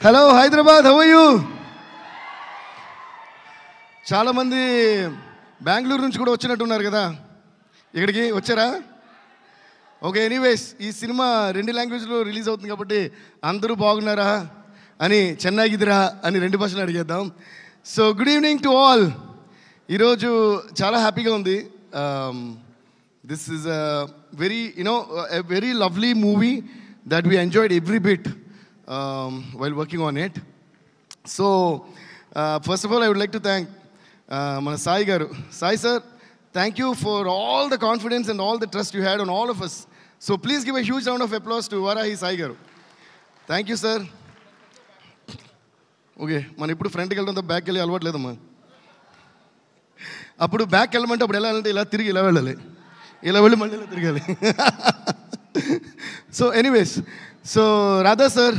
Hello Hyderabad, how are you? చాలామంది బెంగళూరు నుంచి కూడా వచ్చినట్టున్నారు కదా, ఇక్కడికి వచ్చారా? ఓకే, ఎనీవేస్ ఈ సినిమా 2 లాంగ్వేజ్లో రిలీజ్ అవుతుంది కాబట్టి అందరూ బాగున్నారా అని, చెన్నైకిదిరా అని 2 భాషలు అడిగేద్దాం. So good evening to all. ఈరోజు చాలా హ్యాపీగా ఉంది. This is a very lovely movie that we enjoyed every bit while working on it. So first of all I would like to thank మన సాయి గారు. Sai sir, thank you for all the confidence and all the trust you had on all of us. So please give a huge round of applause to Varahi Sai గారు. Thank you sir. Okay, మనం ఇప్పుడు ఫ్రంట్కి వెళ్తాం, బ్యాక్కి వెళ్ళి అలవాట్లేదమ్మా. అప్పుడు back వెళ్ళమంటే అప్పుడు ఎలా అంటే ఇలా తిరిగి ఇలా వెళ్ళాలి, ఇలా వెళ్ళి మళ్ళీ ఇలా తిరగాలి. So anyways, so Radha sir,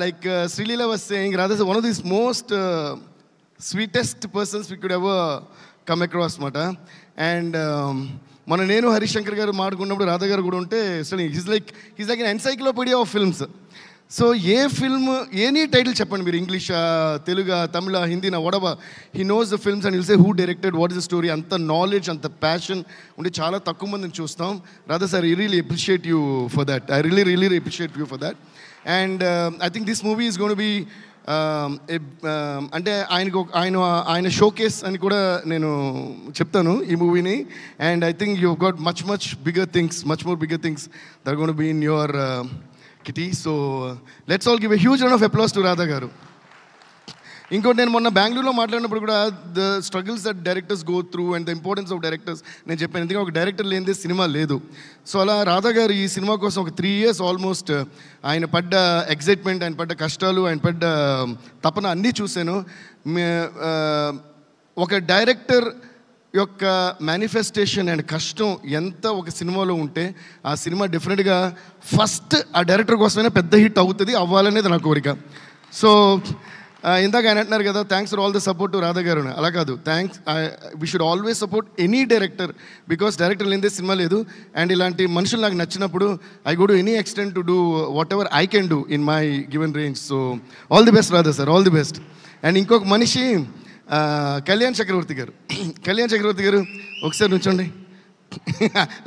like Srilila was saying, Radha is one of these most sweetest persons we could ever come across మాట. అండ్ మన నేను హరిశంకర్ గారు మాట్లాడుకున్నప్పుడు రాధా గారు కూడా ఉంటే he's like an encyclopedia of films. So a film, any title చెప్పండి మీరు, ఇంగ్లీషా, తెలుగా, తమిళ, హిందీనా, వడబా, he knows the films and will say who directed, what is the story. అంత నాలెడ్జ్, అంత ప్యాషన్ ఉండి చాలా తక్కువ మందిని చూస్తాం. Radha sir, I really appreciate you for that. I really appreciate you for that. And I think this movie is gonna be అంటే ఆయన showcase అని కూడా నేను చెప్తాను ఈ మూవీని. And I think you got much bigger things, much more bigger things that are gonna be in your kitty. So let's all give a huge round of applause to Radha garu. ఇంకోటి, నేను మొన్న బెంగళూరులో మాట్లాడినప్పుడు కూడా the struggles that directors go through and the importance of directors నేను చెప్పాను. ఎందుకంటే ఒక డైరెక్టర్ లేనిదే సినిమా లేదు. సో అలా రాధా గారు ఈ సినిమా కోసం ఒక 3 years ఆల్మోస్ట్ ఆయన పడ్డ ఎగ్జైట్మెంట్, ఆయన పడ్డ కష్టాలు, ఆయన పడ్డ తపన అన్నీ చూశాను. ఒక డైరెక్టర్ యొక్క మేనిఫెస్టేషన్ అండ్ కష్టం ఎంత ఒక సినిమాలో ఉంటే ఆ సినిమా డెఫినెట్గా ఫస్ట్ ఆ డైరెక్టర్ కోసమైనా పెద్ద హిట్ అవుతుంది, అవ్వాలనేది నా కోరిక. సో ఇందాక ఆయన అంటున్నారు కదా, thanks for all the support to Radha గారు. అలా కాదు, thanks, we should always support any director, because director లేనిదే సినిమా లేదు. అండ్ ఇలాంటి మనుషులు నాకు నచ్చినప్పుడు I go to any extent to do what ever I can do in my given range. So all the best Radha sir, all the best. And ఇంకొక మనిషి కళ్యాణ్ చక్రవర్తి గారు. కళ్యాణ్ చక్రవర్తి గారు ఒకసారి నుంచోండి,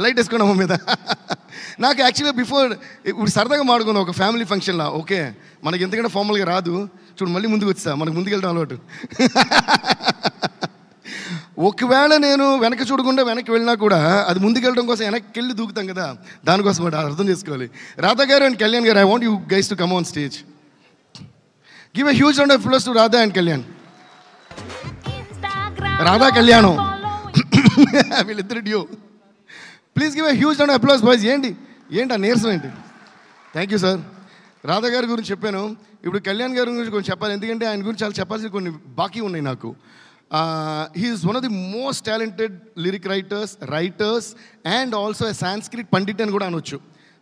లైట్ వేసుకోండి అమ్మ మీద. నాకు యాక్చువల్గా ఇప్పుడు సరదాగా మాడుకుందాం ఒక ఫ్యామిలీ ఫంక్షన్లో. ఓకే, మనకి ఎంతకంటే ఫార్మల్గా రాదు, చూడు మళ్ళీ ముందుకు వచ్చా, మనకు ముందుకెళ్ళడం అలవాటు. ఒకవేళ నేను వెనక్కి చూడకుండా వెనక్కి వెళ్ళినా కూడా అది ముందుకెళ్ళడం కోసం వెనక్కి వెళ్ళి దూకుతాం కదా, దానికోసం అర్థం చేసుకోవాలి. రాధా గారు అండ్ కళ్యాణ్ గారు, I want you guys to come on stage. Give a huge round of applause to Radha and Kalyan. Radha కళ్యాణం వీళ్ళిద్దరు due. Please give a huge round of applause boys. ఏంటి ఆ నీరసం ఏంటి? Thank you sir. రాధా గారి గురించి చెప్పాను, ఇప్పుడు కళ్యాణ్ గారి గురించి కొంచెం చెప్పాలి, ఎందుకంటే ఆయన గురించి చాలా చెప్పాల్సిన కొన్ని బాకీ ఉన్నాయి నాకు. He is one of the most talented lyric writers and also a Sanskrit pandit అని కూడా అనొచ్చు.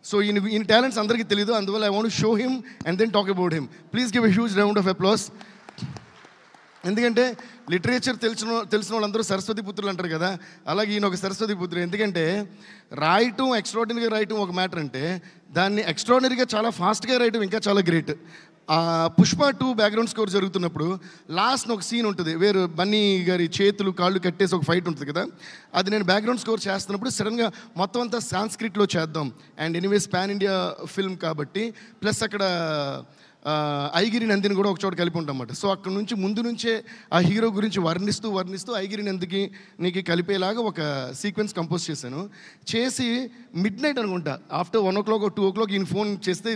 సో ఈయన టాలెంట్స్ అందరికీ తెలియదు, అందువల్ల I want show him and then talk about him. Please give a huge round of applause. ఎందుకంటే లిటరేచర్ తెలిసిన వాళ్ళందరూ సరస్వతి పుత్రులు అంటారు కదా, అలాగే ఈయన ఒక సరస్వతి పుత్రుడు. ఎందుకంటే రాయటం, ఎక్స్ట్రాడినరీగా రాయటం ఒక మ్యాటర్ అంటే, దాన్ని ఎక్స్ట్రాడినరీగా చాలా ఫాస్ట్గా రాయటం ఇంకా చాలా గ్రేట్. పుష్ప 2 బ్యాక్గ్రౌండ్ స్కోర్ జరుగుతున్నప్పుడు లాస్ట్ ఒక సీన్ ఉంటుంది, వేరు బన్నీ గారి చేతులు కాళ్ళు కట్టేసి ఒక ఫైట్ ఉంటుంది కదా, అది నేను బ్యాక్గ్రౌండ్ స్కోర్ చేస్తున్నప్పుడు సడన్గా మొత్తం అంతా సాంస్క్రిట్లో చేద్దాం. And anyways pan India film కాబట్టి, ప్లస్ అక్కడ ఐగిరి నందిని కూడా ఒక చోట కలిపి ఉంటాం అన్నమాట. సో అక్కడ నుంచి ముందు నుంచే ఆ హీరో గురించి వర్ణిస్తూ ఐగిరి నందికి కలిపేలాగా ఒక సీక్వెన్స్ కంపోజ్ చేసి మిడ్ నైట్ అనుకుంటా, ఆఫ్టర్ 1 o'clock or 2 o'clock ఈయన ఫోన్ చేస్తే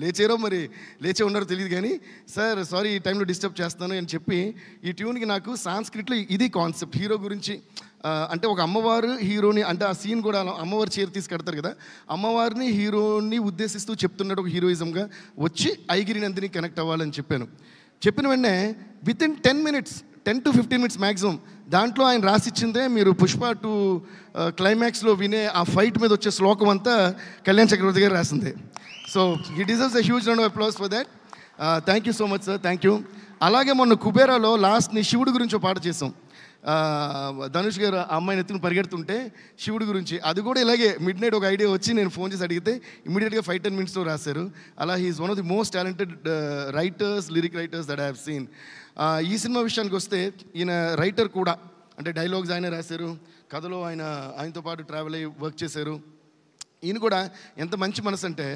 లేచే ఉన్నారో తెలియదు, కానీ సార్ సారీ ఈ టైంలో డిస్టర్బ్ చేస్తాను అని చెప్పి, ఈ ట్యూన్కి నాకు సాంస్క్రిట్లో ఇది కాన్సెప్ట్, హీరో గురించి అంటే ఒక అమ్మవారు హీరోని, అంటే ఆ సీన్ కూడా అమ్మవారు చీర తీసి కడతారు కదా, అమ్మవారిని హీరోని ఉద్దేశిస్తూ చెప్తున్నట్టు ఒక హీరోయిజంగా వచ్చి ఐగిరి నందిని కనెక్ట్ అవ్వాలని చెప్పిన వెంటనే వితిన్ 10 to 15 minutes మ్యాక్సిమం దాంట్లో ఆయన రాసిచ్చిందే మీరు పుష్ప 2 క్లైమాక్స్లో వినే ఆ ఫైట్ మీద వచ్చే శ్లోకం అంతా కళ్యాణ్ చక్రవర్తి గారు రాసిందే. So he deserves a huge round of applause for that. Thank you so much sir, thank you. అలాగే మొన్న కుబేరాలో లాస్ట్ని శివుడి గురించి ఒక పాట చేసాం. ధనుష్ గారు ఆ అమ్మాయిని ఎత్తుకుని పరిగెడుతుంటే శివుడి గురించి అది కూడా ఇలాగే మిడ్ నైట్ ఒక ఐడియా వచ్చి నేను ఫోన్ చేసి అడిగితే ఇమీడియట్గా 5-10 minutesలో రాశారు. అలా he is one of the most talented writers, lyric writers that I have seen. ఈ సినిమా విషయానికి వస్తే ఈయన రైటర్ కూడా, అంటే డైలాగ్స్ ఆయన రాశారు, కథలో ఆయనతో పాటు ట్రావెల్ అయ్యి వర్క్ చేశారు. ఈయన కూడా ఎంత మంచి మనసు అంటే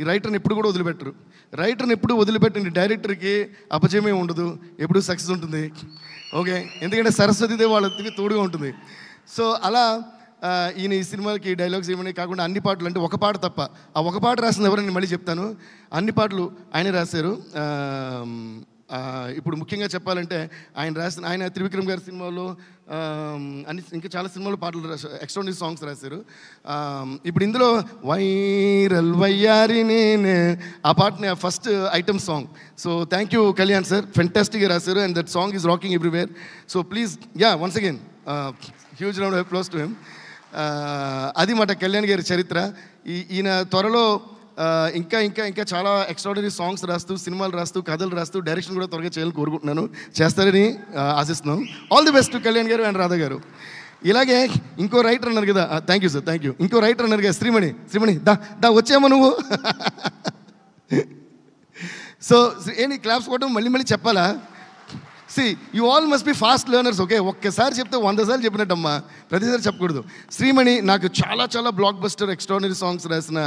ఈ రైటర్ని ఎప్పుడు కూడా వదిలిపెట్టరు. రైటర్ని ఎప్పుడు వదిలిపెట్టండి, డైరెక్టర్కి అపజయమే ఉండదు, ఎప్పుడు సక్సెస్ ఉంటుంది. ఓకే, ఎందుకంటే సరస్వతిదేవి వాళ్ళకి తోడుగా ఉంటుంది. సో అలా ఈయన ఈ సినిమాకి డైలాగ్స్ ఏమని కాకుండా అన్ని పాటలు, అంటే ఒక పాట తప్ప, ఆ ఒక పాట రాసింది ఎవరని మళ్ళీ చెప్తాను, అన్ని పాటలు ఆయనే రాశారు. ఇప్పుడు ముఖ్యంగా చెప్పాలంటే ఆయన త్రివిక్రమ్ గారి సినిమాలో ఇంకా చాలా సినిమాలో పాటలు ఎక్స్ట్రాడినరీ సాంగ్స్ రాశారు. ఇప్పుడు ఇందులో వైరల్ వయ్యారి నేనే ఆ పాటని first item song. So thank you Kalyan sir, ఫెంటాస్టిక్గా రాశారు and that song is rocking everywhere. So please once again huge round of applause to him. అది మాట కళ్యాణ్ గారి చరిత్ర. ఈయన త్వరలో ఇంకా ఇంకా ఇంకా చాలా ఎక్స్ట్రాడినరీ సాంగ్స్ రాస్తూ, సినిమాలు రాస్తూ, కథలు రాస్తూ, డైరెక్షన్ కూడా త్వరగా చేయాలని కోరుకుంటున్నాను. చేస్తారని ఆశిస్తున్నాం. All the best to Kalyan గారు అండ్ రాధా గారు. ఇలాగే ఇంకో రైటర్ అన్నారు కదా, thank you sir, thank you. ఇంకో రైటర్ అన్నారు కదా, శ్రీమణి దా వచ్చామా నువ్వు? సో ఏంటి క్లాప్స్ కొట్టడం మళ్ళీ చెప్పాలా? See, you all must be fast learners, okay? ఒక్కసారి చెప్తే 100 సార్లు చెప్పినట్టమ్మా, ప్రతిసారి చెప్పకూడదు. శ్రీమణి నాకు చాలా చాలా బ్లాక్ బస్టర్ ఎక్స్ట్రాడినరీ సాంగ్స్ రాసిన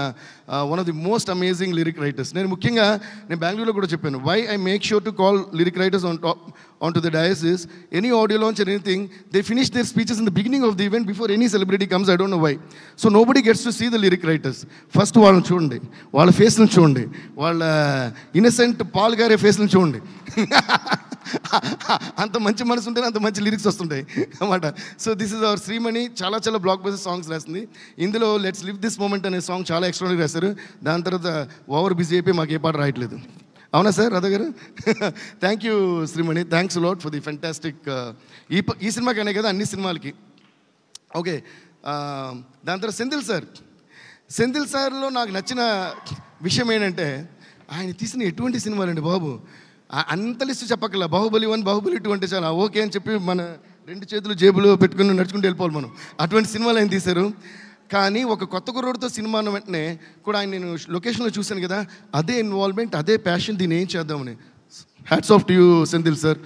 one of the most amazing lyric writers. నేను బెంగళూరులో కూడా చెప్పాను, why I make sure to call lyric writers on to the dais is any audio launch or anything, they finish their speeches in the beginning of the event before any celebrity comes. I don't know why. So nobody gets to see the lyric writers. First వాళ్ళని చూడండి, వాళ్ళ ఫేస్లను చూడండి, వాళ్ళ innocent Paul గారి ఫేస్లను చూడండి. అంత మంచి మనసు ఉంటేనే అంత మంచి లిరిక్స్ వస్తుంటాయి అన్నమాట. So this is our Shreemani. చాలా చాలా బ్లాక్ బస్టర్ సాంగ్స్ రాసింది. ఇందులో లెట్స్ లివ్ దిస్ మూమెంట్ అనే సాంగ్ చాలా ఎక్స్ట్రాడినరీ రాశారు. దాని తర్వాత ఓవర్ బిజీ అయిపోయి మాకు ఏ పాట రాయట్లేదు. అవునా సార్ రాధా గారు? Thank you Shreemani, thanks lot for the fantastic. ఈ సినిమాకనే కదా, అన్ని సినిమాలకి. ఓకే, దాని తర్వాత సెంధిల్ సార్లో నాకు నచ్చిన విషయం ఏంటంటే, ఆయన తీసిన ఎటువంటి సినిమాలండి బాబు, అంత లిస్టు చెప్పక్కల. బాహుబలి 1, బాహుబలి 2 అంటే చాలా ఓకే అని చెప్పి మన 2 చేతులు జేబులో పెట్టుకుని నడుచుకుంటూ వెళ్ళిపోవాలి మనం. అటువంటి సినిమాలు ఆయన తీశారు. కానీ ఒక కొత్త కుర్రోడితో సినిమా అన్న వెంటనే కూడా ఆయన నేను లొకేషన్లో చూశాను కదా, అదే ఇన్వాల్వ్మెంట్, అదే ప్యాషన్, దీన్ని ఏం చేద్దామని. Hats off to you Senthil sir,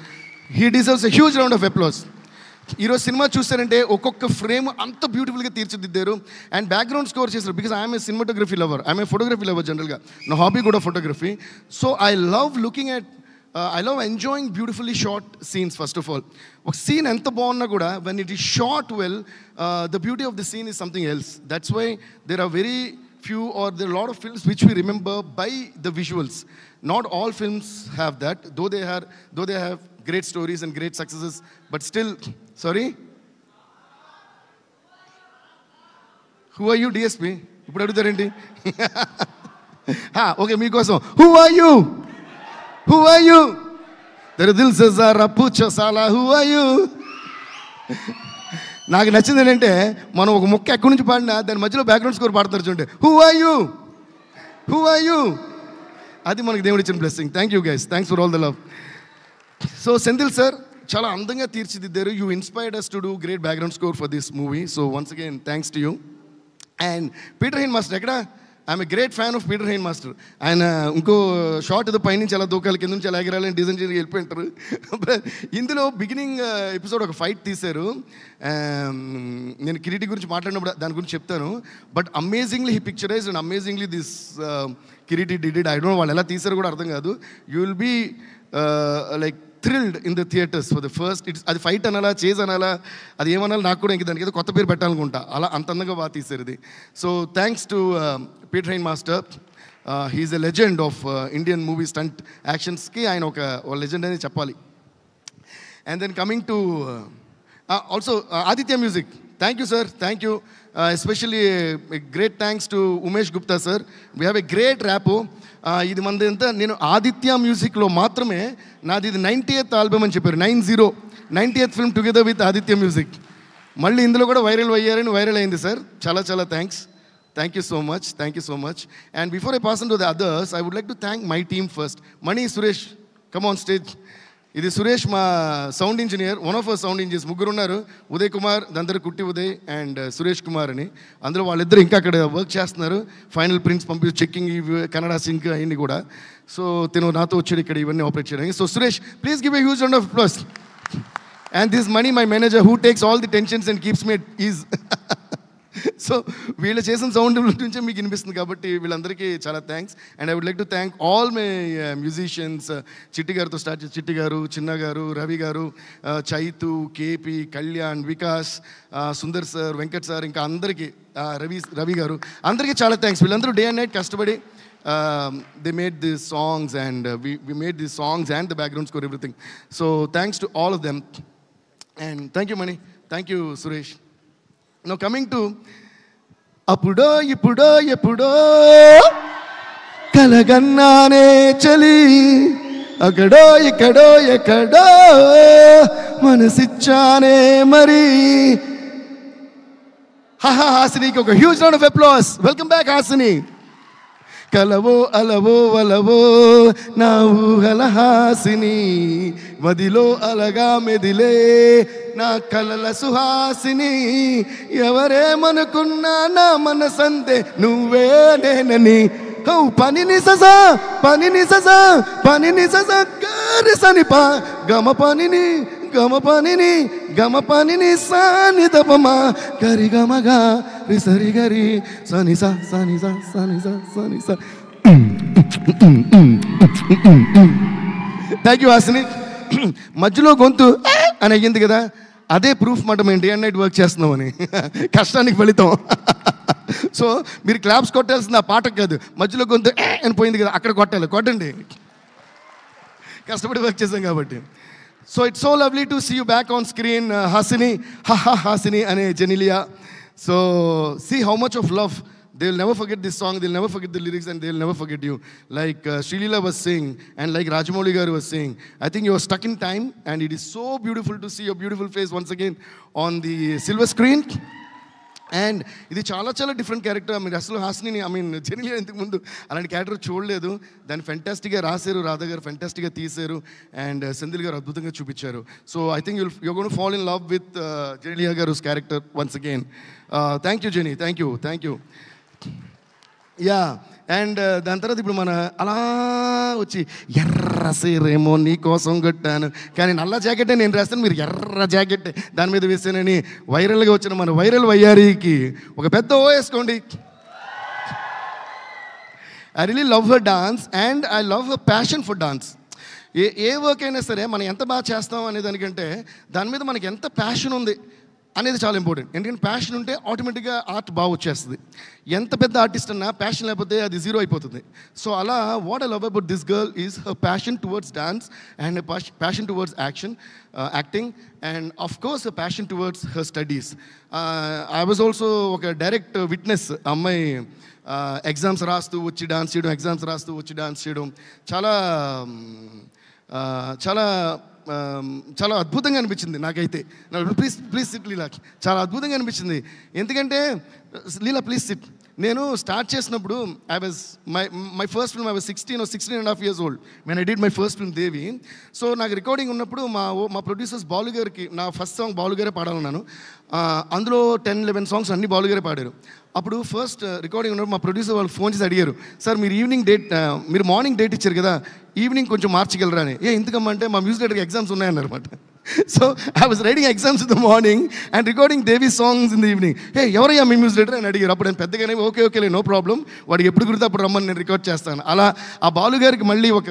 he deserves a huge round of applause. ఈరోజు సినిమా చూస్తారంటే ఒక్కొక్క ఫ్రేమ్ అంత బ్యూటిఫుల్గా తీర్చిదిద్దారు అండ్ బ్యాక్గ్రౌండ్ స్కోర్ చేశారు. Because I'm a cinematography lover, I'm a photography lover జనరల్గా, నా హాబీ కూడా photography. So I love looking at I love enjoying beautifully shot scenes first of all. ఒక సీన్ ఎంత బాగున్నా కూడా when it is shot well, the beauty of the scene is something else. That's why there are very few or there are a lot of films which we remember by the visuals. Not all films have that, though they have great stories and great successes, but still, sorry? Who are you DSP? ఇప్పుడు అడుగుతారేంటి? Okay, మీకోసం who are you? Who are you? There dil se zara pucho sala, who are you? నాకు నచ్చింది ఏంటంటే, మనం ఒక మొక్క ఎక్కడి నుంచి పాడినా దాని మధ్యలో బ్యాక్గ్రౌండ్ స్కోర్ పాడుతున్నారు చూడండి. Who are you? అది మనకి దేవుడు ఇచ్చిన blessing. Thank you guys, thanks for all the love. So Senthil sir చాలా అందంగా తీర్చిదిద్దారు. You inspired us to do great background score for this movie. So once again thanks to you. And Peter Hein master ఎక్కడ? I'm a great fan of Peter Hein master. ఆయన ఇంకో short ఏదో పైనుంచి ఎలా దూకాలి, కింద నుంచి ఎలా ఎగరాలని డిజైన్ చేసి వెళ్ళిపోయింటారు. ఇందులో బిగినింగ్ ఎపిసోడ్ ఒక ఫైట్ తీశారు. నేను కిరీటి గురించి మాట్లాడినప్పుడు దాని గురించి చెప్తాను. But amazingly he picturise and amazingly this Kireeti did. I don't know వాళ్ళు ఎలా తీశారో కూడా అర్థం కాదు. You will be like thrilled in the theatres for the first. అది ఫైట్ అనాలా, చేజ్ అనాలా, అది ఏమనాలి నాకు కూడా ఇంక దానికి ఏదో కొత్త పేరు పెట్టాలనుకుంటా. అలా అంత అందంగా బాగా తీశారు ఇది. So thanks to Peter Hein master. He's a legend of Indian movie stunt యాక్షన్స్కి ఆయన ఒక లెజెండ్ అని చెప్పాలి. And then coming to also Aditya music. Thank you sir, thank you. Especially great thanks to Umesh Gupta sir. We have a great wrap. ఇది మనది ఎంత, నేను ఆదిత్య మ్యూజిక్లో మాత్రమే నాది ఇది 90th ఆల్బమ్ అని చెప్పారు. 90th film together with Aditya music. మళ్ళీ ఇందులో కూడా వైరల్ అయింది సార్. చాలా చాలా thanks. Thank you so much. And before I pass on to the others, I would like to thank my team first. Mani, Suresh, come on stage. ఇది సురేష్ మా sound engineer, one of our sound engineers. ముగ్గురు ఉన్నారు, ఉదయ్ కుమార్, దాని కుట్టి Uday and Suresh Kumar అని. అందులో వాళ్ళిద్దరు ఇంకా అక్కడ వర్క్ చేస్తున్నారు. ఫైనల్ ప్రింట్స్ పంపి చెక్కింగ్, కన్నడ సింక్ అవన్నీ కూడా. సో తిను నాతో వచ్చాడు ఇక్కడ ఇవన్నీ ఆపరేట్ చేయడానికి. So Suresh, please give a huge round of applause. And this Mani, my manager, who takes all the tensions and keeps me at ease. So వీళ్ళు చేసిన సౌండ్ నుంచే మీకు వినిపిస్తుంది కాబట్టి వీళ్ళందరికీ చాలా thanks. And I would like to thank all my musicians. Chitti గారితో start చేసి చిట్టి గారు, చిన్న గారు, రవి గారు, Chaitu, KP, Kalyan, Vikas, Sundar sir, Venkat sir, ఇంకా అందరికీ, రవి గారు, అందరికీ చాలా థ్యాంక్స్. వీళ్ళందరూ డే అండ్ నైట్ కష్టపడి they made these songs and we made these songs and the background score, everything. So thanks to all of them. And thank you Mani, thank you Suresh. Now coming to అప్పుడో ఇప్పుడో ఎప్పుడో కలగన్నానే చలి, అక్కడో ఇక్కడో ఎక్కడో మనసిచ్చానే మరి. హాసినికి ఒక huge round of applause. Welcome back Hasini. కలవో అలవో వలవో నా ఊహల హాసిని, మదిలో అలగా మెదిలే నా కలల సుహాసిని. ఎవరేమనుకున్నా నా మనసంతే నువ్వే నేనని. పనిని సజా పనిని సజా పనిని సజా గారి సనిపా గమ పనిని గమ పనిని గమ పనిని సాని దపమా కరి గమగా రిసరి గరి సని సా సని సా సని సా సని సా. Thank you Hasini. మధ్యలో గొంతు అని అయ్యింది కదా, అదే ప్రూఫ్ మాట మేము డే అండ్ నైట్ వర్క్ చేస్తున్నామని, కష్టానికి ఫలితం. సో మీరు క్లాప్స్ కొట్టాల్సింది ఆ పాటకు కాదు, మధ్యలో గొంతు అని పోయింది కదా అక్కడ కొట్టాలి. కొట్టండి, కష్టపడి వర్క్ చేసాం కాబట్టి. So it's so lovely to see you back on screen Hasini. Hasini అనే Genelia. So see how much of love. They will never forget this song, they will never forget the lyrics, and they will never forget you. Like Srilila was saying, and like Rajamouli garu was saying, I think you are stuck in time, and it is so beautiful to see your beautiful face once again on the silver screen. And ఇది చాలా చాలా different character. మీరు అసలు హాసిని జెనిలియా ఇంతకు ముందు అలాంటి character చూడలేదు. దాన్ని ఫెంటాస్టిక్గా రాశారు, రాధా గారు ఫెంటాస్టిక్గా తీశారు, అండ్ సెంధిల్ గారు అద్భుతంగా చూపించారు. So I think you're going to fall in love with Genelia గారు's character once again. Thank you Genie, thank you. Yeah, and దాని తర్వాత ఇప్పుడు మన అలా వచ్చి ఎర్ర సీరేమో నీ కోసం కొట్టాను, కానీ నల్ల జాకెట్టే నేను రాస్తాను, మీరు ఎర్ర జాకెట్ దాని మీద వేసానని వైరల్గా వచ్చిన మన వైరల్ వయ్యారికి ఒక పెద్ద ఓ వేసుకోండి. I really love her dance and I love her passion for dance. A work అయినా సరే మనం ఎంత బాగా చేస్తాం అనే దానికంటే దాని మీద మనకి ఎంత ప్యాషన్ ఉంది అనేది చాలా ఇంపార్టెంట్. ఎందుకంటే ప్యాషన్ ఉంటే ఆటోమేటిక్గా ఆర్ట్ బాగా వచ్చేస్తుంది. ఎంత పెద్ద ఆర్టిస్ట్ అన్నా ప్యాషన్ లేకపోతే అది జీరో అయిపోతుంది. సో అలా what I love about this girl is her passion towards dance and passion towards acting and of course passion towards her studies. I was also ఒక డైరెక్ట్ విట్నెస్. అమ్మాయి exams రాస్తూ వచ్చి dance చేయడం చాలా చాలా చాలా అద్భుతంగా అనిపించింది నాకైతే. ప్లీజ్ సిట్ లీలా, చాలా అద్భుతంగా అనిపించింది. ఎందుకంటే లీలా ప్లీజ్ సిట్. నేను స్టార్ట్ చేసినప్పుడు my first film I was 16.5 years old when I did my first film Devi. So నాకు రికార్డింగ్ ఉన్నప్పుడు మా ప్రొడ్యూసర్స్ బాలు గారికి నా ఫస్ట్ సాంగ్ బాలు గారే పాడాలన్నాను. అందులో 10-11 సాంగ్స్ అన్ని బాలు గారే పాడారు. అప్పుడు ఫస్ట్ రికార్డింగ్ ఉన్నప్పుడు మా ప్రొడ్యూసర్ వాళ్ళు ఫోన్ చేసి అడిగారు, సార్ మీరు మార్నింగ్ డేట్ ఇచ్చారు కదా, ఈవినింగ్ కొంచెం మార్చగలరా అని. ఎందుకమ్మంటే మా మ్యూజిక్ డైరెక్టర్కి ఎగ్జామ్స్ ఉన్నాయన్నమాట. So I was writing exams in the morning and recording Devi songs in the evening. ఎవరయ్యా మీ మ్యూజిక్ డైరెక్టర్ అని అడిగారు. అప్పుడు నేను పెద్దగానే ఓకే నో ప్రాబ్లం, వాడికి ఎప్పుడు కుడితే అప్పుడు రమ్మని నేను రికార్డ్ చేస్తాను. అలా ఆ బాలు గారికి మళ్ళీ ఒక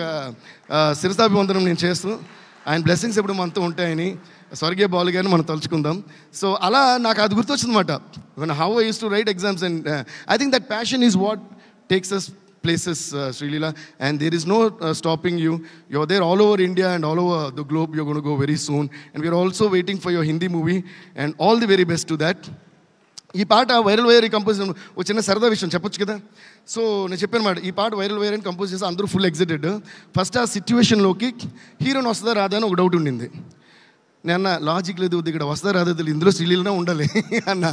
శిరసాభివందనం నేను చేస్తూ, ఆయన బ్లెస్సింగ్స్ ఎప్పుడు మనతో ఉంటాయని స్వర్గీయ బాలు గారిని మనం తలుచుకుందాం. సో అలా నాకు అది గుర్తొచ్చిందన్నమాట. How I use to write exams and I think that passion is what takes us places, Srilila, and there is no stopping you. You're there all over India and all over the globe. You're going to go very soon, and we're also waiting for your Hindi movie, and all the very best to that. ఈ పాట viral wire compose ఒక చిన్న సరదా విషయం చెప్పొచ్చు కదా. So నేను చెప్పాను మాట, ఈ పాట వైరల్ వైర్ అని కంపోజ్ చేస్తే అందరూ ఫుల్ ఎగ్జైటెడ్. ఫస్ట్ ఆ సిచ్యువేషన్లోకి హీరోని వస్తుందా రాదా అని ఒక డౌట్ ఉండింది. నేను అన్న లాజిక్ లేదు, ఇక్కడ వస్తుందా రాదా తెలియదు, ఇందులో శ్రీలీలనే ఉండాలి అన్న.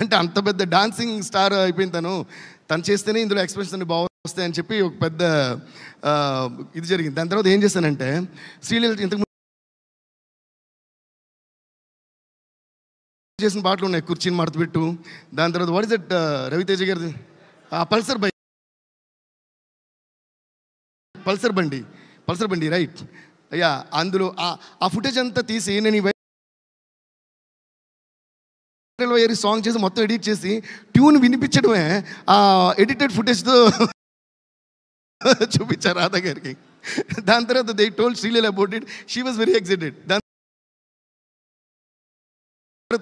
అంటే అంత పెద్ద డాన్సింగ్ స్టార్ అయిపోయింది తను చేస్తేనే ఇందులో ఎక్స్ప్రెషన్స్ అన్ని బాగొస్తాయని చెప్పి ఒక పెద్ద ఇది జరిగింది. దాని తర్వాత ఏం చేశానంటే శ్రీలీల ఇంతకు చేసిన పాటలు ఉన్నాయి, కుర్చీని మడతపెట్టు. దాని తర్వాత వాట్ ఇస్ దట్ రవితేజ గారిది పల్సర్ బండి రైట్. అయ్యా అందులో ఆ ఫుటేజ్ అంతా తీసి నేను ఈ సాంగ్ చేసి మొత్తం ఎడిట్ చేసి ట్యూన్ వినిపించడమే ఆ ఎడిటెడ్ ఫుటేజ్తో చూపించారు రాధా గారికి. దాని తర్వాత they told Sreeleela about it, she was very excited.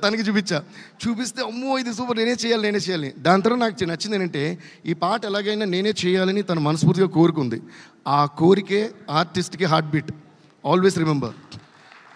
తనకి చూపిస్తే అమ్మో ఇది సూపర్, నేనే చేయాలి. దాని తర్వాత నాకు నచ్చింది ఏంటంటే ఈ పాట ఎలాగైనా నేనే చేయాలని తను మనస్ఫూర్తిగా కోరుకుంది. ఆ కోరికే ఆర్టిస్ట్కి హార్ట్ బీట్. ఆల్వేస్ రిమెంబర్,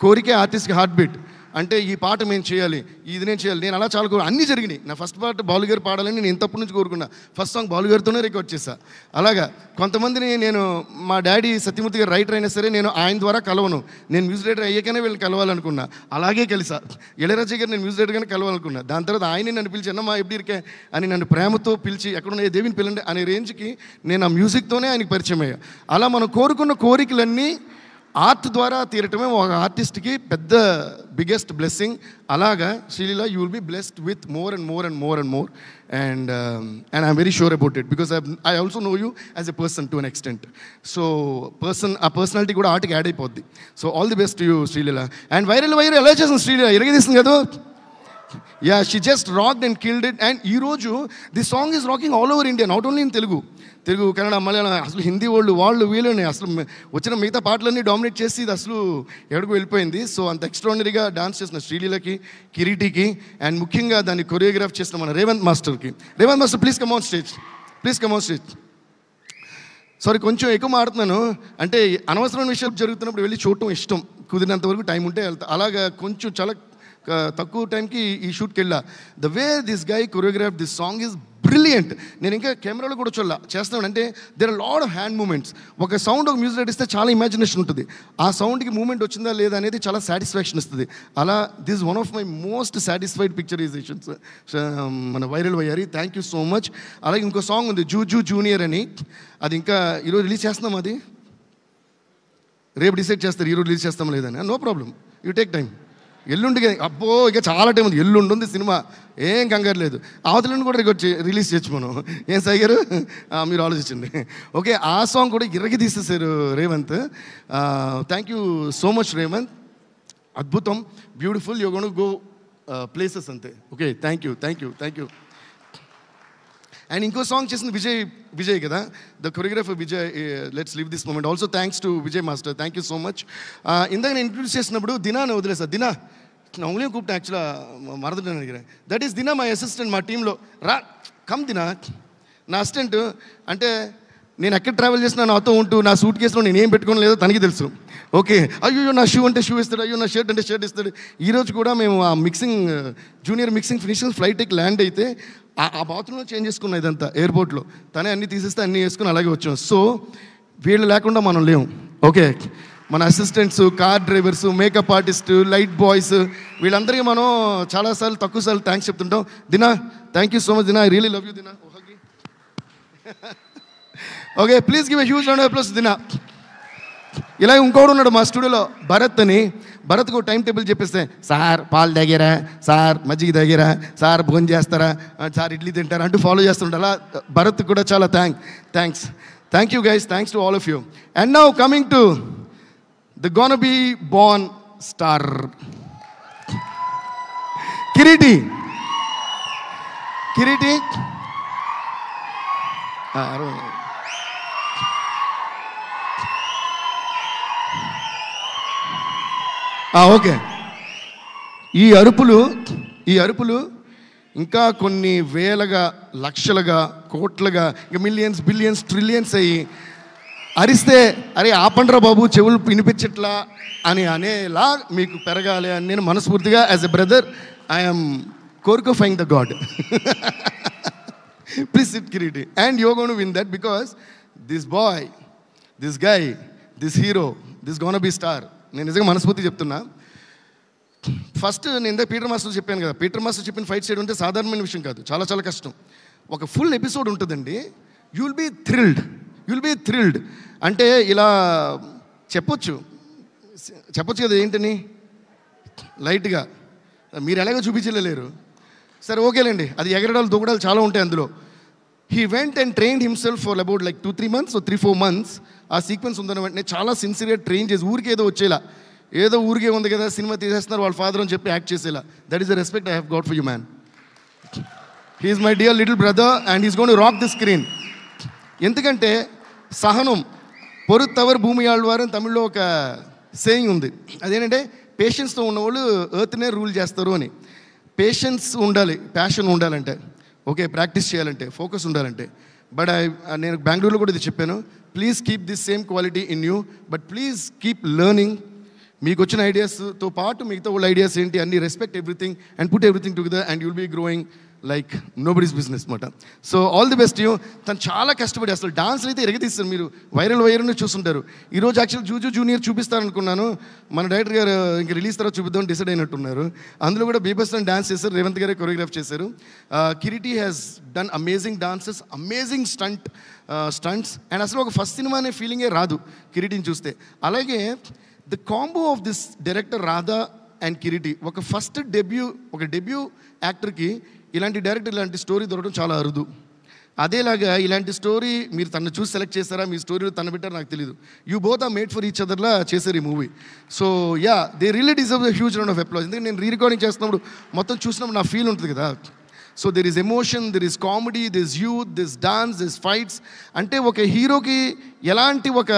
కోరికే ఆర్టిస్ట్కి హార్ట్ బీట్. అంటే ఈ పాట మేము చేయాలి, ఇది నేను చేయాలి. నేను అలా చాలా అన్నీ జరిగినాయి. నా ఫస్ట్ పాట బాలుగారు పాడాలని నేను ఇంతప్పటి నుంచి కోరుకున్నా. ఫస్ట్ సాంగ్ బాలుగారితోనే రికార్డ్ చేశా. అలాగా కొంతమందిని నేను, మా డాడీ సత్యమూర్తి గారు రైటర్ అయినా సరే నేను ఆయన ద్వారా కలవను, నేను మ్యూజిక్ డైరెక్టర్ అయ్యాకనే వీళ్ళు కలవాలనుకున్నా. అలాగే కలిసా. ఇళయరాజా గారు నేను మ్యూజిక్ డైరెక్టర్గానే కలవాలనుకున్నా. దాని తర్వాత ఆయనే నన్ను పిలిచి అన్నమ్మా ఎప్పుడు ఇరికే అని నన్ను ప్రేమతో పిలిచి ఎక్కడున్న దేవిని పిల్లండి అనే రేంజ్కి నేను ఆ మ్యూజిక్తోనే ఆయనకి పరిచయం అయ్యా. అలా మనం కోరుకున్న కోరికలన్నీ ఆర్ట్ ద్వారా తీరటమే ఒక ఆర్టిస్ట్కి పెద్ద బిగ్గెస్ట్ బ్లెస్సింగ్. అలాగా Sreeleela you will be blessed with more and I'm very sure about it because I also know you as a person to an extent. So ఆ పర్సనాలిటీ కూడా ఆర్ట్కి యాడ్ అయిపోద్ది. So all the best you Sreeleela. And viral ఎలా చేస్తుంది శ్రీలీల, ఇరగదీస్తుంది కదా. Yeah, she just rocked and killed it. And ఈరోజు the song is rocking all over India, not only in Telugu, Kannada, Malayalam, అసలు హిందీ వాళ్ళు వీళ్ళని అసలు వచ్చిన మిగతా పాటలన్నీ డామినేట్ చేసి ఇది అసలు ఎక్కడికి వెళ్ళిపోయింది. సో అంత ఎక్స్ట్రాడినరీగా డాన్స్ చేసిన శ్రీలీలకి, కిరీటికి, అండ్ ముఖ్యంగా దాన్ని కొరియోగ్రాఫ్ చేసిన మన రేవంత్ మాస్టర్కి. Revanth master please come on stage. Sorry కొంచెం ఎక్కువ మాడుతున్నాను, అంటే అనవసరమైన విషయాలు జరుగుతున్నప్పుడు వెళ్ళి చూడటం ఇష్టం, కుదిరినంత వరకు టైం ఉంటే వెళ్తా. అలాగా కొంచెం చాలా తక్కువ టైంకి ఈ షూట్కి వెళ్ళా. The way this guy choreograph this song is brilliant. నేను ఇంకా కెమెరాలో కూడా చేస్తున్నాను. అంటే there are lot of hand moments. ఒక సౌండ్, ఒక మ్యూజిక్ నడిస్తే చాలా ఇమాజినేషన్ ఉంటుంది. ఆ సౌండ్కి మూమెంట్ వచ్చిందా లేదా అనేది చాలా సాటిస్ఫాక్షన్ ఇస్తుంది. అలా this one of my most satisfied picturisations మన viral Vayyari. Thank you so much. అలాగే ఇంకో సాంగ్ ఉంది జూ జూనియర్ అని, అది ఇంకా ఈరోజు రిలీజ్ చేస్తున్నాం. అది రేపు డిసైడ్ చేస్తారు ఈరోజు రిలీజ్ చేస్తాం లేదని. No problem, you take time. ఎల్లుండి అబ్బో ఇక చాలా టైం ఉంది, ఎల్లుండి ఉంది సినిమా, ఏం కంగారు లేదు. అవతలని కూడా రిలీజ్ చేయొచ్చు మనం. ఏం సాయి గారు మీరు ఆలోచించండి. ఓకే, ఆ సాంగ్ కూడా ఇరగి తీసేసారు Revanth. Thank you so much Revanth, అద్భుతం, beautiful, you gonna go places అంతే. Okay, thank you. అండ్ ఇంకో సాంగ్ చేసింది విజయ్ కదా, the choreographer Vijay. Let's live this moment also thanks to Vijay master. Thank you so much. ఇందాక నేను ఇంట్రడ్యూస్ చేసినప్పుడు దినాను వదిలేసా. దినా నా ఉదయం కూపిట యాక్చువల్గా మరదటని అడిగాను. దట్ ఈస్ దినా, మై అసిస్టెంట్ మా టీంలో. కమ్ దినా, నా అసిస్టెంట్. అంటే నేను ఎక్కడ ట్రావెల్ చేసినా నాతో ఉంటూ నా సూట్ కేసులో నేను ఏం పెట్టుకోని లేదో తనకి తెలుసు. ఓకే, అయ్యో నా షూ అంటే షూ ఇస్తాడు, అయ్యో నా షర్ట్ అంటే షర్ట్ ఇస్తాడు. ఈరోజు కూడా మేము ఆ జూనియర్ మిక్సింగ్ ఫినిషింగ్ ఫ్లైట్కి ల్యాండ్ అయితే ఆ బాత్రూంలో చేంజ్ చేసుకున్నాం. ఇదంతా ఎయిర్పోర్ట్లో తనే అన్నీ తీసేస్తే అన్నీ వేసుకుని అలాగే వచ్చాం. సో వీళ్ళు లేకుండా మనం లేము. ఓకే, మన assistants, car drivers, makeup artist, light boys, వీళ్ళందరికీ మనం చాలాసార్లు తక్కువసార్లు థ్యాంక్స్ చెప్తుంటాం. Dina thank you so much. Dina I really love you Dina. Okay, please give a huge round of applause Dina. ఇలా ఇంకోడు ఉన్నాడు మా స్టూడియోలో, భరత్ అని. భరత్కు టైం టేబుల్ చెప్పేస్తే, సార్ పాలు తాగారా, సార్ మజ్జిగ తాగారా, సార్ భోజనం చేస్తారా, సార్ ఇడ్లీ తింటారా అంటూ ఫాలో చేస్తుంటారు. అలా భరత్ కూడా చాలా thank you guys, thanks to all of you. And now coming to the gonna be born star Kireeti. Okay, ఈ అరుపులు ఇంకా కొన్ని వేలగా, లక్షలుగా, కోట్లుగా, ఇంకా మిలియన్స్, బిలియన్స్, ట్రిలియన్స్ అయ్యి అరిస్తే అరే ఆపండ్రా బాబు చెవులు వినిపించట్లా అని అనేలా మీకు పెరగాలి అని నేను మనస్ఫూర్తిగా యాజ్ ఎ బ్రదర్ ఐఎమ్ కోరుకోఫైంగ్ the god. Please sit Kireeti. And you gonna to win that because this boy, this guy, this hero, this gonna be star. నేను నిజంగా మనస్ఫూర్తి చెప్తున్నా. ఫస్ట్ నేను ఇందాక పీటర్ మాస్టర్ చెప్పాను కదా, పీటర్ మాస్టర్ చెప్పిన ఫైట్ సైడ్ ఉంటే సాధారణమైన విషయం కాదు, చాలా చాలా కష్టం. ఒక ఫుల్ ఎపిసోడ్ ఉంటుందండి. You will be thrilled. అంటే ఇలా చెప్పొచ్చు కదా, ఏంటని లైట్గా మీరు ఎలాగో చూపించలేరు. సరే ఓకేలేండి, అది ఎగరడాలు దూకడాలు చాలా ఉంటాయి అందులో. He went and trained himself for about like 2-3 months, 3-4 months. ఆ సీక్వెన్స్ ఉందన్న వెంటనే చాలా సిన్సియర్గా ట్రైన్ చేసి ఊరికి ఏదో వచ్చేలా, ఏదో ఊరికే ఉంది కదా సినిమా తీసేస్తున్నారు వాళ్ళ ఫాదర్ అని చెప్పి యాక్ట్ చేసేలా. That is the respect I have got for you man. He is my dear little brother and is gonna to rock the screen. ఎందుకంటే సహనం పొరుత్తవర్ భూమి ఆళ్వారు అని తమిళ్లో ఒక సేయింగ్ ఉంది. అదేంటంటే పేషెన్స్తో ఉన్నవాళ్ళు ఎర్త్నే రూల్ చేస్తారు అని. పేషెన్స్ ఉండాలి, ప్యాషన్ ఉండాలంటే, ఓకే, ప్రాక్టీస్ చేయాలంటే, ఫోకస్ ఉండాలంటే. బట్ నేను బెంగళూరులో కూడా ఇది చెప్పాను, please keep this same quality in you, but please keep learning. మీకు వచ్చిన ఐడియాస్తో పాటు మిగతా వాళ్ళ ఐడియాస్ ఏంటి అన్ని respect everything and put everything together and you'll be growing like nobody's business అనమాట. So all the best you. తను చాలా కష్టపడి అసలు డాన్స్ అయితే ఎరగతీస్తారు. మీరు వైరల్ చూస్తుంటారు. ఈరోజు యాక్చువల్ జూజు జూనియర్ చూపిస్తారనుకున్నాను, మన డైరెక్టర్ గారు ఇంక రిలీజ్ తర్వాత చూపిద్దామని డిసైడ్ అయినట్టున్నారు. అందులో కూడా బీభత్సం డాన్స్ చేశారు, రేవంత్ గారే కొరియోగ్రాఫ్ చేశారు. Kireeti has done amazing dances, amazing stunts and అసలు ఒక ఫస్ట్ సినిమా అనే ఫీలింగే రాదు కిరీటిని చూస్తే. అలాగే the combo of this director Radha and Kireeti, ఒక ఫస్ట్ డెబ్యూ యాక్టర్కి ఇలాంటి డైరెక్టర్ ఇలాంటి స్టోరీ దొరకడం చాలా అరుదు. అదేలాగా ఇలాంటి స్టోరీ మీరు తను చూసి సెలెక్ట్ చేస్తారా, మీ స్టోరీలో తను పెట్టారు నాకు తెలియదు. You both are made for each అదర్లా చేశారు ఈ movie. So yeah, they really deserve the huge round of applause. ఎందుకంటే నేను రికార్డింగ్ చేస్తున్నప్పుడు మొత్తం చూసినప్పుడు నా ఫీల్ ఉంటుంది కదా. So there is emotion, there is comedy, there is youth, this dance, this fights. అంటే ఒక హీరోకి ఎలాంటి ఒక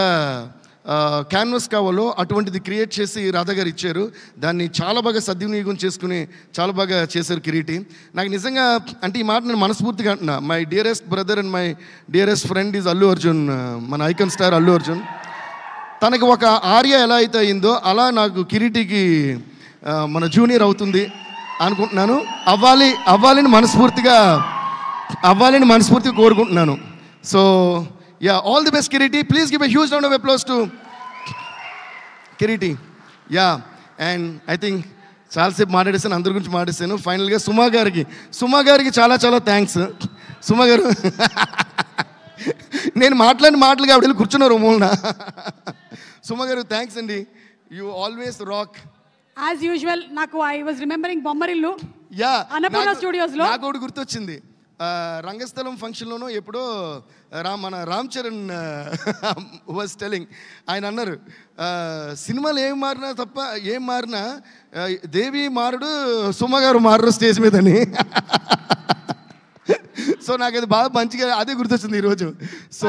క్యాన్వస్ కావాలో అటువంటిది క్రియేట్ చేసి రాధా గారు ఇచ్చారు. దాన్ని చాలా బాగా సద్వినియోగం చేసుకుని చాలా బాగా చేశారు కిరీటి. నాకు నిజంగా అంటే ఈ మాట నేను మనస్ఫూర్తిగా అంటున్నా. My dearest brother and my dearest friend is Allu Arjun, మన ఐకాన్ స్టార్ అల్లు అర్జున్. తనకి ఒక ఆర్య ఎలా అయితే అయిందో అలా నాకు కిరీటికి మన జూనియర్ అవుతుంది అనుకుంటున్నాను. అవ్వాలని మనస్ఫూర్తిగా కోరుకుంటున్నాను. So yeah, all the best Kiriti. Please give a huge round of applause to Kiriti. Yeah, and I think చాలాసేపు మాట్లాడేసాను, అందరి గురించి మాట్లాడేసాను. ఫైనల్గా సుమా గారికి చాలా థ్యాంక్స్. సుమా గారు నేను మాట్లాడిన మాటలుగా ఆవిడ కూర్చున్నారు మూలన. సుమా గారు థ్యాంక్స్ అండి, you always rock as usual. నాకు I was remembering Bommarillu, yeah, Annapurna స్టూడియోస్లో నాకు ఒకటి గుర్తొచ్చింది. రంగస్థలం ఫంక్షన్లోనూ ఎప్పుడో మన రామ్ చరణ్ వాజ్ టెలింగ్, ఆయన అన్నారు సినిమాలు ఏం మారినా దేవి మారుడు సుమ గారు మారరు స్టేజ్ మీదని. సో నాకు అది బాగా మంచిగా అదే గుర్తొచ్చింది ఈరోజు. సో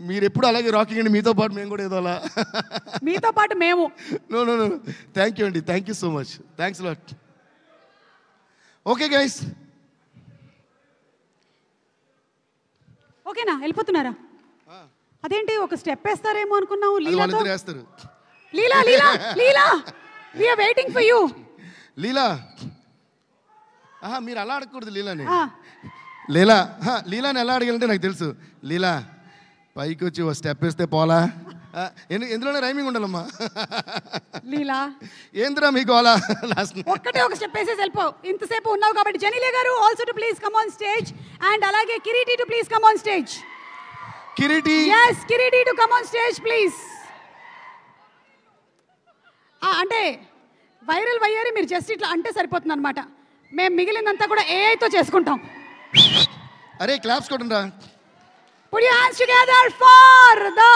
మీరు ఎప్పుడు అలాగే రాకింగ్ అండి, మీతో పాటు మేము కూడా ఏదో అలా మీతో పాటు మేము. నో థ్యాంక్ యూ అండి, thank you so much, thanks lot. Okay guys, ఓకేనా, వెళ్ళిపోతున్నారా? అదేంటి ఒక స్టెప్ వేస్తారేమో అనుకున్నావు. Leela we are waiting for you. మీరు అలా అడగకూడదు లీలాని. లీలాని ఎలా అడగాలంటే నాకు తెలుసు. లీలా పైకి వచ్చి ఓ స్టెప్ వేస్తే పోలా, ఎందులోనే రైమింగ్ ఉండాలమ్మా. లీలా ఏంద్రా మీకు అలా లాస్ట్ ఒక్కటే ఒక స్టెప్ వేసేసి వెళ్ళిపోవు. ఇంతసేపు ఉన్నావు కాబట్టి జెనీలే గారు also to please come on stage and అలాగే Kireeti to please come on stage. Kireeti to come on stage please. అంటే వైరల్ వయ్యారి మీరు జస్ట్ ఇట్లా అంటే సరిపోతుంది అనమాట. మేము మిగిలినంతా కూడా ఏఐతో చేసుకుంటాం. అరే క్లాప్స్ కొట్టండి రా. Put your hands together for the